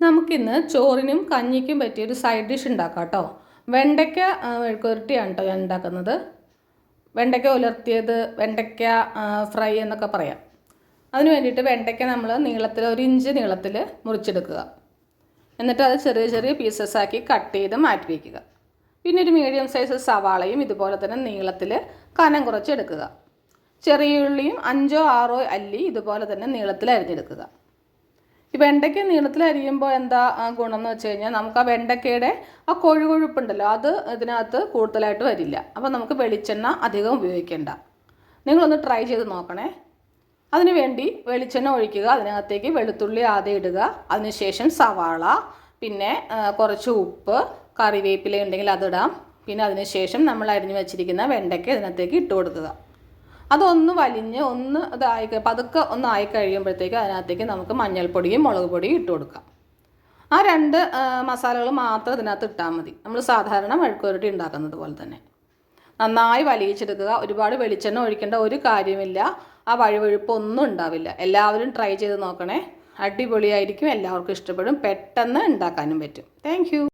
നമുക്കിന്ന് ചോറിനും കഞ്ഞിക്കും പറ്റിയൊരു side dish ഉണ്ടാക്കാം കേട്ടോ. വെണ്ടയ്ക്ക മെഴുക്കുവരട്ടിയാണ് കേട്ടോ ഞാൻ ഉണ്ടാക്കുന്നത്. വെണ്ടയ്ക്ക ഉലർത്തിയത്, വെണ്ടയ്ക്ക ഫ്രൈ എന്നൊക്കെ പറയാം. അതിന് വേണ്ടിയിട്ട് വെണ്ടയ്ക്ക നമ്മൾ നീളത്തിൽ 1 ഇഞ്ച് നീളത്തിൽ മുറിച്ചെടുക്കുക. എന്നിട്ട് അത് ചെറിയ ചെറിയ പീസസ് ആക്കി കട്ട് ചെയ്ത് മാറ്റി വയ്ക്കുക. പിന്നെ ഒരു മീഡിയം സൈസ് സവാളയും ഇതുപോലെ തന്നെ നീളത്തിൽ കനം കുറച്ചെടുക്കുക. ചെറിയ ഉള്ളിയും 5 6 അല്ലി ഇതുപോലെ തന്നെ നീളത്തിൽ അരിഞ്ഞെടുക്കുക. ഈ വെണ്ടയ്ക്ക നീളത്തിൽ അരിയുമ്പോൾ എന്താ ഗുണം എന്ന് വെച്ച് കഴിഞ്ഞാൽ നമുക്ക് ആ വെണ്ടയ്ക്കയുടെ ആ കൊഴുകൊഴുപ്പുണ്ടല്ലോ, അത് ഇതിനകത്ത് കൂടുതലായിട്ട് വരില്ല. അപ്പോൾ നമുക്ക് വെളിച്ചെണ്ണ അധികം ഉപയോഗിക്കേണ്ട. നിങ്ങളൊന്ന് ട്രൈ ചെയ്ത് നോക്കണേ. അതിനുവേണ്ടി വെളിച്ചെണ്ണ ഒഴിക്കുക. അതിനകത്തേക്ക് വെളുത്തുള്ളി ആദ്യം ഇടുക. അതിനുശേഷം സവാള, പിന്നെ കുറച്ച് ഉപ്പ്, കറിവേപ്പില ഉണ്ടെങ്കിൽ അതിടാം. പിന്നെ അതിനുശേഷം നമ്മൾ അരിഞ്ഞു വെച്ചിരിക്കുന്ന വെണ്ടയ്ക്ക ഇതിനകത്തേക്ക് ഇട്ട് കൊടുക്കുക. അതൊന്ന് വലിഞ്ഞ് പതുക്കെ ഒന്ന് ആയി കഴിയുമ്പോഴത്തേക്ക് അതിനകത്തേക്ക് നമുക്ക് മഞ്ഞൾപ്പൊടിയും മുളക് പൊടിയും ഇട്ട് കൊടുക്കാം. ആ 2 മസാലകൾ മാത്രം ഇതിനകത്ത് ഇട്ടാൽ മതി. നമ്മൾ സാധാരണ മെഴുക്കുവരട്ടി ഉണ്ടാക്കുന്നത് പോലെ തന്നെ നന്നായി വലിയിച്ചെടുക്കുക. ഒരുപാട് വെളിച്ചെണ്ണ ഒഴിക്കേണ്ട ഒരു കാര്യമില്ല. ആ വഴുവഴുപ്പൊന്നും ഉണ്ടാവില്ല. എല്ലാവരും ട്രൈ ചെയ്ത് നോക്കണേ. അടിപൊളിയായിരിക്കും. എല്ലാവർക്കും ഇഷ്ടപ്പെടും. പെട്ടെന്ന് ഉണ്ടാക്കാനും പറ്റും. താങ്ക്